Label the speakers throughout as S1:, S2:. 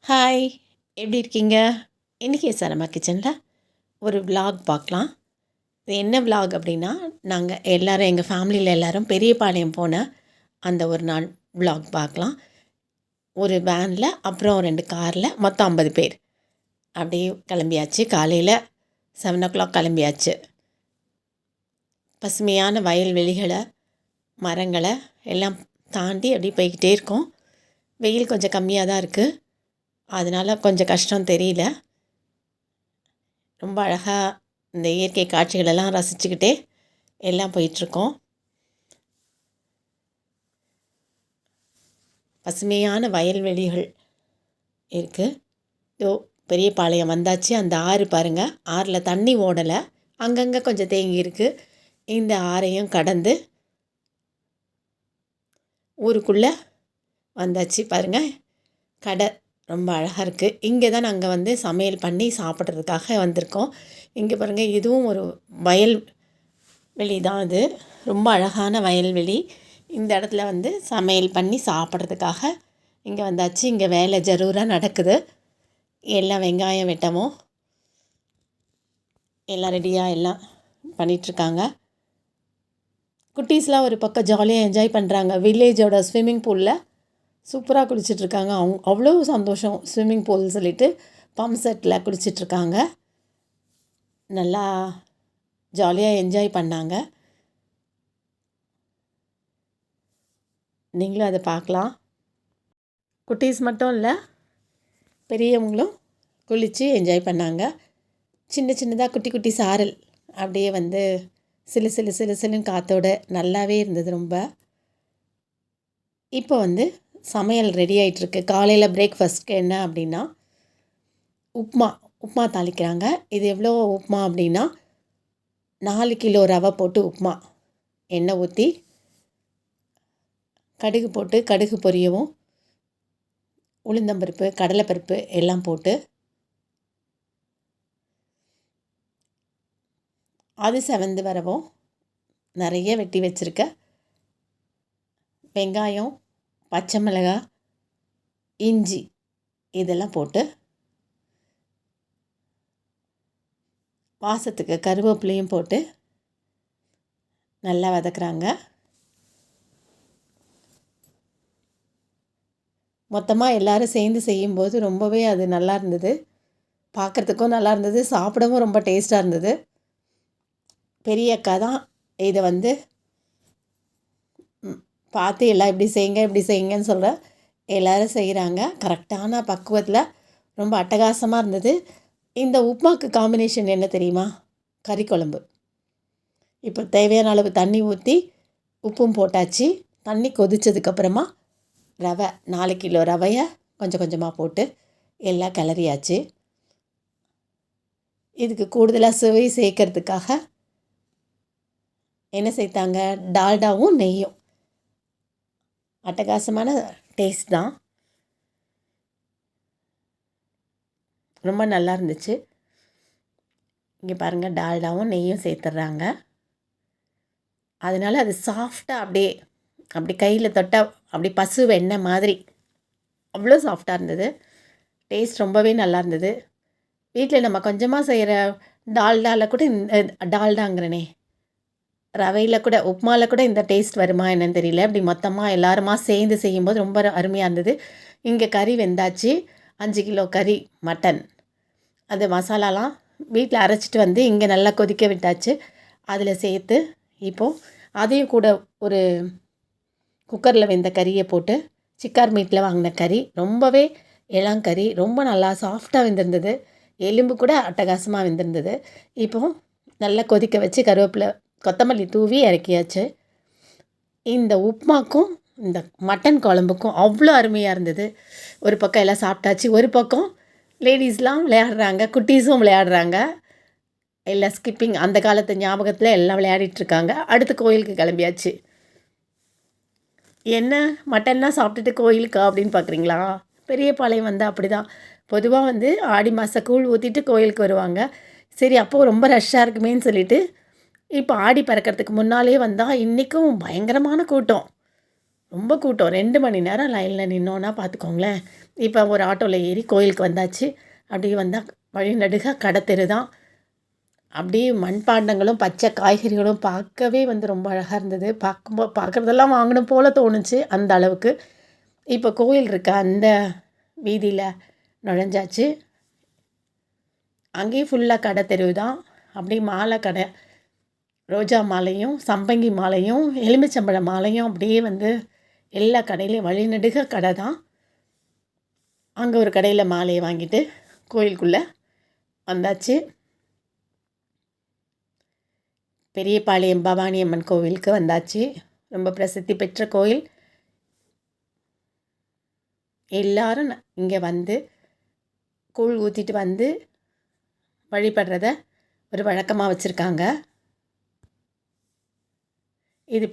S1: Hi, எப்படி இருக்கீங்க? இன்றைக்கி அம்மா கிச்சனில் ஒரு vlog பார்க்கலாம். இது என்ன vlog அப்படின்னா, நாங்கள் எல்லோரும் எங்கள் ஃபேமிலியில் எல்லோரும் பெரியபாளையம் போன அந்த ஒரு நாள் vlog பார்க்கலாம். ஒரு வேனில் அப்புறம் 2 காரில் மொத்தம் 50 பேர் அப்படியே கிளம்பியாச்சு. காலையில் 7 o'clock கிளம்பியாச்சு. பசுமையான வயல்வெளிகளை, மரங்களை எல்லாம் தாண்டி அப்படியே போய்கிட்டே இருக்கோம். வெயில் கொஞ்சம் கம்மியாக தான் இருக்குது. அதனால் கொஞ்சம் கஷ்டம் தெரியல. ரொம்ப அழகாக இந்த இயற்கை காட்சிகளெல்லாம் ரசிச்சுக்கிட்டே எல்லாம் போயிட்டுருக்கோம். பசுமையான வயல்வெளிகள் இருக்குது. இதோ பெரியபாளையம் வந்தாச்சு. அந்த ஆறு பாருங்கள், ஆறில் தண்ணி ஓடலை, அங்கங்கே கொஞ்சம் தேங்கி இருக்குது. இந்த ஆறையும் கடந்து ஊருக்குள்ளே வந்தாச்சு. பாருங்கள், கடை ரொம்ப அழகாக இருக்குது. இங்கே தான் நாங்கள் வந்து சமையல் பண்ணி சாப்பிட்றதுக்காக வந்திருக்கோம். இங்கே பாருங்கள், இதுவும் ஒரு வயல் வெளி தான். இது ரொம்ப அழகான வயல்வெளி. இந்த இடத்துல வந்து சமையல் பண்ணி சாப்பிட்றதுக்காக இங்கே வந்தாச்சு. இங்கே வேலை ஜரூராக நடக்குது. எல்லாம் வெங்காயம் வெட்டவும் எல்லாம் ரெடியாக எல்லாம் பண்ணிகிட்ருக்காங்க. குட்டீஸ்லாம் ஒரு பக்கம் ஜாலியாக என்ஜாய் பண்ணுறாங்க. வில்லேஜோட ஸ்விம்மிங் பூலில் சூப்பராக குளிச்சிட்ருக்காங்க. அவ்வளோ சந்தோஷம். ஸ்விம்மிங் பூல் சொல்லிவிட்டு பம்ப் செட்டில் குளிச்சிட்ருக்காங்க. நல்லா ஜாலியாக என்ஜாய் பண்ணாங்க. நீங்களும் அதை பார்க்கலாம். குட்டீஸ் மட்டும் இல்லை, பெரியவங்களும் குளித்து என்ஜாய் பண்ணாங்க. சின்ன சின்னதாக குட்டி குட்டி சாரல் அப்படியே வந்து சிலு சிலு சிலு சிலுன்னு காற்றோட நல்லாவே இருந்தது ரொம்ப. இப்போ வந்து சமையல் ரெடி ஆகிட்டுருக்கு. காலையில் பிரேக்ஃபாஸ்ட்க்கு என்ன அப்படின்னா, உப்புமா தாளிக்கிறாங்க. இது எவ்வளோ உப்புமா அப்படின்னா, 4 கிலோ ரவை போட்டு உப்புமா. எண்ணெய் ஊற்றி கடுகு போட்டு, கடுகு பொரியவும் உளுந்தம்பருப்பு, கடலைப்பருப்பு எல்லாம் போட்டு அது செவந்து வரவும் நிறைய வெட்டி வச்சுருக்க வெங்காயம், பச்சை மிளகாய், இஞ்சி இதெல்லாம் போட்டு வாசத்துக்கு கருவேப்பிலையும் போட்டு நல்லா வதக்குறாங்க. மொத்தமாக எல்லோரும் சேர்ந்து செய்யும்போது ரொம்பவே அது நல்லா இருந்தது. பார்க்குறதுக்கும் நல்லா இருந்தது, சாப்பிடவும் ரொம்ப டேஸ்ட்டாக இருந்தது. பெரிய அக்கா தான் இதை வந்து பார்த்து எல்லாம் இப்படி செய்யுங்கன்னு சொல்கிற எல்லோரும் செய்கிறாங்க. கரெக்டான பக்குவத்தில் ரொம்ப அட்டகாசமாக இருந்தது. இந்த உப்புமாக்கு காம்பினேஷன் என்ன தெரியுமா? கறி குழம்பு. இப்போ தேவையான அளவு தண்ணி ஊற்றி உப்பும் போட்டாச்சு. தண்ணி கொதித்ததுக்கப்புறமா ரவை 4 கிலோ ரவையை கொஞ்சம் கொஞ்சமாக போட்டு எல்லாம் கிளறியாச்சு. இதுக்கு கூடுதலாக சுவை சேர்க்கறதுக்காக என்ன சேர்த்தாங்க? டால்டாவும் நெய்யும். அட்டகாசமான டேஸ்ட் தான். ரொம்ப நல்லா இருந்துச்சு. இங்கே பாருங்கள், டால்டாவும் நெய்யும் சேர்த்துட்றாங்க. அதனால் அது சாஃப்டாக அப்படி கையில் தொட்டால் அப்படி பசு வெண்ணெய் மாதிரி அவ்வளோ சாஃப்டாக இருந்தது. டேஸ்ட் ரொம்பவே நல்லா இருந்தது. வீட்டில் நம்ம கொஞ்சமாக செய்கிற டால்டாவில் கூட டால்டாங்கிறனே ரவையில் கூட, உப்புமாவில் கூட இந்த டேஸ்ட் வருமா என்னன்னு தெரியல. இப்படி மொத்தமாக எல்லாருமா சேர்ந்து செய்யும்போது ரொம்ப அருமையாக இருந்தது. இங்கே கறி வெந்தாச்சு. 5 கிலோ கறி மட்டன். அது மசாலாலாம் வீட்டில் அரைச்சிட்டு வந்து இங்கே நல்லா கொதிக்க விட்டாச்சு. அதில் சேர்த்து இப்போது அதையும் கூட ஒரு குக்கரில் வெந்த கறியை போட்டு, சிக்கார் மீட்டில் வாங்கின கறி, ரொம்பவே இளங்கறி, ரொம்ப நல்லா சாஃப்டாக வெந்திருந்தது. எலும்பு கூட அட்டகாசமாக வெந்திருந்தது. இப்போது நல்லா கொதிக்க வச்சு கருவேப்பிலை, கொத்தமல்லி தூவி இறக்கியாச்சு. இந்த உப்புமாக்கும் இந்த மட்டன் குழம்புக்கும் அவ்வளோ அருமையாக இருந்தது. ஒரு பக்கம் எல்லாம் சாப்பிட்டாச்சு, ஒரு பக்கம் லேடிஸ்லாம் விளையாடுறாங்க, குட்டீஸும் விளையாடுறாங்க. எல்லாம் ஸ்கிப்பிங், அந்த காலத்து ஞாபகத்தில் எல்லாம் விளையாடிட்டுருக்காங்க. அடுத்து கோயிலுக்கு கிளம்பியாச்சு. என்ன மட்டன்லாம் சாப்பிட்டுட்டு கோயிலுக்கா அப்படின்னு பார்க்குறீங்களா? பெரியபாளையம் வந்தால் அப்படி தான். பொதுவாக வந்து ஆடி மாதம் கூழ் ஊற்றிட்டு கோயிலுக்கு வருவாங்க. சரி, அப்போது ரொம்ப ரஷ்ஷாக இருக்குமேன்னு சொல்லிவிட்டு இப்போ ஆடி பறக்கிறதுக்கு முன்னாலே வந்தால் இன்றைக்கும் பயங்கரமான கூட்டம். ரொம்ப கூட்டம். 2 மணி நேரம் லைனில் நின்னோன்னா பார்த்துக்கோங்களேன். இப்போ ஒரு ஆட்டோவில் ஏறி கோயிலுக்கு வந்தாச்சு. அப்படியே வந்தால் வழிநெடுக கடை தெரு தான். அப்படியே மண்பாண்டங்களும் பச்சை காய்கறிகளும் பார்க்கவே வந்து ரொம்ப அழகாக இருந்தது. பார்க்குறதெல்லாம் வாங்கணும் போல் தோணுச்சு அந்த அளவுக்கு. இப்போ கோயில் இருக்க அந்த வீதியில் நுழைஞ்சாச்சு. அங்கேயும் ஃபுல்லாக கடை தெரு தான். அப்படியே மாலை கடை, ரோஜா மாலையும் சம்பங்கி மாலையும் எலுமிச்சம்பழ மாலையும் அப்படியே வந்து எல்லா கடையிலையும் வழிநெடுக கடை தான். அங்கே ஒரு கடையில் மாலையை வாங்கிட்டு கோயிலுக்குள்ளே வந்தாச்சு. பெரியபாளையம் பவானி அம்மன் கோவிலுக்கு வந்தாச்சு. ரொம்ப பிரசித்தி பெற்ற கோயில். எல்லாரும் இங்கே வந்து கூழ் ஊற்றிட்டு வந்து வழிபடுறத ஒரு வழக்கமாக வச்சுருக்காங்க. இது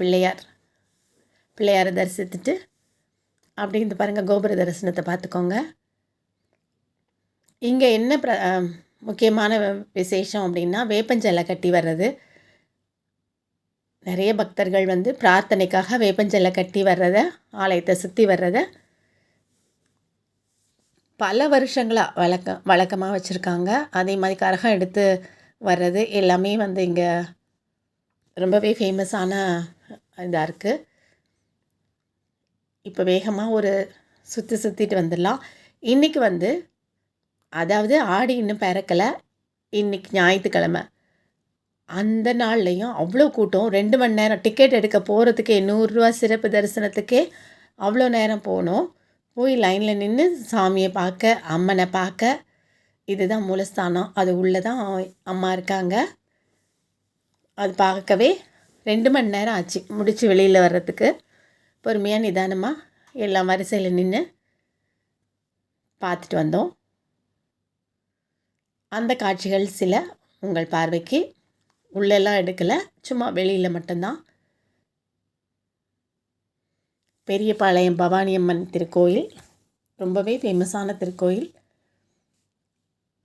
S1: பிள்ளையாரை தரிசித்துட்டு அப்படி இந்த பாருங்கள் கோபுர தரிசனத்தை பார்த்துக்கோங்க. இங்கே என்ன முக்கியமான விசேஷம் அப்படின்னா வேப்பஞ்சலை கட்டி வர்றது. நிறைய பக்தர்கள் வந்து பிரார்த்தனைக்காக வேப்பஞ்சலை கட்டி வர்றத, ஆலயத்தை சுற்றி வர்றத பல வருஷங்களாக வழக்கமாக வச்சுருக்காங்க. அதே மாதிரி கரகம் எடுத்து வர்றது எல்லாமே வந்து இங்கே ரொம்பவே ஃபேமஸான இதாக இருக்குது. இப்போ வேகமாக ஒரு சுற்றிட்டு வந்துடலாம். இன்றைக்கி வந்து அதாவது ஆடி இன்னும் பிறக்கலை, இன்றைக்கி ஞாயிற்றுக்கிழமை. அந்த நாள்லேயும் அவ்வளோ கூட்டம். 2 மணி நேரம் டிக்கெட் எடுக்க போகிறதுக்கே 100 ரூபா சிறப்பு தரிசனத்துக்கே அவ்வளோ நேரம் போனோம். போய் லைனில் நின்று சாமியை பார்க்க, அம்மனை பார்க்க. இதுதான் மூலஸ்தானம். அது உள்ளே தான் அம்மா இருக்காங்க. அது பார்க்கவே 2 மணி நேரம் ஆச்சு முடித்து வெளியில் வர்றதுக்கு. பொறுமையாக நிதானமாக எல்லாம் வரிசையில் நின்று பார்த்துட்டு வந்தோம். அந்த காட்சிகள் சில உங்கள் பார்வைக்கு உள்ளெல்லாம் எடுக்கலை, சும்மா வெளியில் மட்டும்தான். பெரியபாளையம் பவானியம்மன் திருக்கோயில் ரொம்பவே ஃபேமஸான திருக்கோயில்.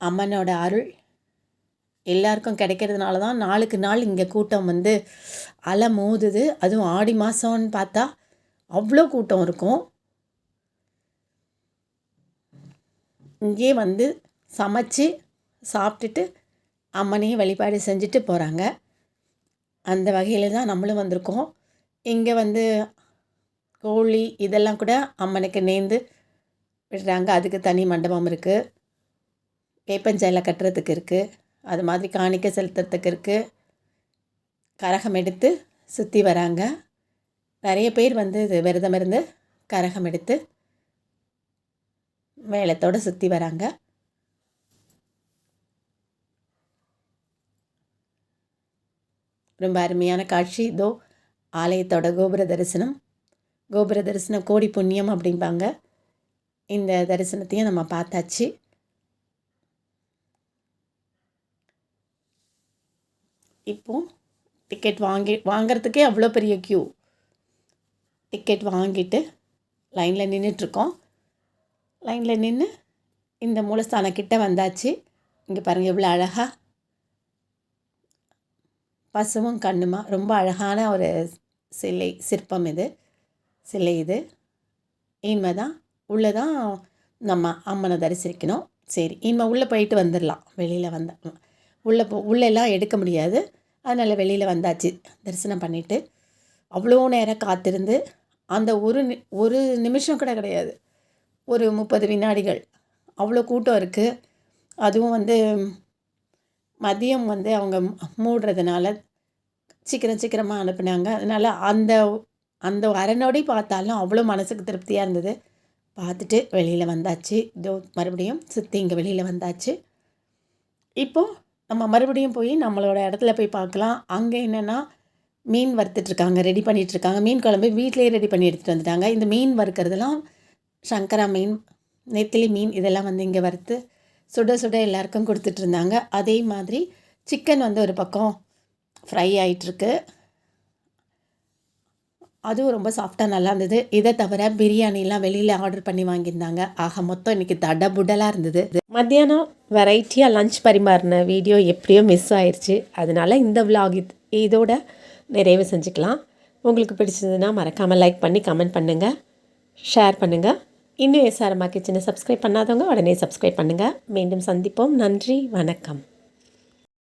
S1: அம்மனோட அருள் எல்லாருக்கும் கிடைக்கிறதுனால தான் நாளுக்கு நாள் இங்கே கூட்டம் வந்து அலை மோதுது. அதுவும் ஆடி மாதம்னு பார்த்தா அவ்வளோ கூட்டம் இருக்கும். இங்கே வந்து சமைச்சு சாப்பிட்டுட்டு அம்மனையும் வழிபாடு செஞ்சுட்டு போகிறாங்க. அந்த வகையில் தான் நம்மளும் வந்திருக்கோம். இங்கே வந்து கோழி இதெல்லாம் கூட அம்மனுக்கு நேர்ந்து விடுறாங்க. அதுக்கு தனி மண்டபம் இருக்குது. வேப்பஞ்சலை கட்டுறதுக்கு இருக்குது. அது மாதிரி காணிக்கை செலுத்துறதுக்கு இருக்குது. கரகம் எடுத்து சுற்றி வராங்க. நிறைய பேர் வந்து இது விரதம் இருந்து கரகம் எடுத்து மேளத்தோடு சுற்றி வராங்க. ரொம்ப அருமையான காட்சி. இதோ ஆலயத்தோட கோபுர தரிசனம் கோடி புண்ணியம் அப்படிம்பாங்க. இந்த தரிசனத்தையும் நம்ம பார்த்தாச்சு. இப்போது டிக்கெட் வாங்கிறதுக்கே அவ்வளோ பெரிய க்யூ. டிக்கெட் வாங்கிட்டு லைனில் நின்றுட்டுருக்கோம். லைனில் நின்று இந்த மூலஸ்தானக்கிட்ட வந்தாச்சு. இங்கே பாருங்கள் எவ்வளோ அழகாக பசுவும் கண்ணுமா ரொம்ப அழகான ஒரு சிற்பம் சிலை இது. இனிமே தான் உள்ளே தான் நம்ம அம்மனை தரிசிக்கணும். சரி, இனிமே உள்ளே போயிட்டு வந்துடலாம். வெளியில் வந்தால் உள்ளெல்லாம் எடுக்க முடியாது. அதனால் வெளியில் வந்தாச்சு. தரிசனம் பண்ணிவிட்டு அவ்வளோ நேரம் காத்திருந்து அந்த ஒரு நிமிஷம் கூட கிடையாது, ஒரு 30 வினாடிகள் அவ்வளோ கூட்டம் இருக்குது. அதுவும் வந்து மதியம் வந்து அவங்க மூடுறதுனால சீக்கிரமாக அனுப்புனாங்க. அதனால் அந்த அரைநொடி பார்த்தாலும் அவ்வளோ மனசுக்கு திருப்தியாக இருந்தது. பார்த்துட்டு வெளியில் வந்தாச்சு. இதோ மறுபடியும் சுற்றி இங்கே வெளியில் வந்தாச்சு. இப்போது நம்ம மறுபடியும் போய் நம்மளோட இடத்துல போய் பார்க்கலாம். அங்கே என்னென்னா மீன் வறுத்துட்ருக்காங்க, ரெடி பண்ணிகிட்ருக்காங்க. மீன் குழம்பு வீட்டிலேயே ரெடி பண்ணி எடுத்துகிட்டு வந்துட்டாங்க. இந்த மீன் வறுக்கிறதுலாம் சங்கரா மீன், நெத்திலி மீன் இதெல்லாம் வந்து இங்கே வறுத்து சுட எல்லாருக்கும் கொடுத்துட்ருந்தாங்க. அதே மாதிரி சிக்கன் வந்து ஒரு பக்கம் ஃப்ரை ஆகிட்டுருக்கு. அதுவும் ரொம்ப சாஃப்டாக நல்லா இருந்தது. இதை தவிர பிரியாணிலாம் வெளியில் ஆர்டர் பண்ணி வாங்கியிருந்தாங்க. ஆக மொத்தம் இன்றைக்கி தடபுடலாக இருந்தது. மத்தியானம் வெரைட்டியாக லஞ்ச் பரிமாறின வீடியோ எப்படியோ மிஸ் ஆயிடுச்சு. அதனால் இந்த விலாக் இதோட நிறைவு செஞ்சுக்கலாம். உங்களுக்கு பிடிச்சதுன்னா மறக்காமல் லைக் பண்ணி கமெண்ட் பண்ணுங்கள், ஷேர் பண்ணுங்கள். இன்னும் அம்மா கிச்சனை சப்ஸ்கிரைப் பண்ணாதவங்க உடனே சப்ஸ்கிரைப் பண்ணுங்கள். மீண்டும் சந்திப்போம். நன்றி, வணக்கம்.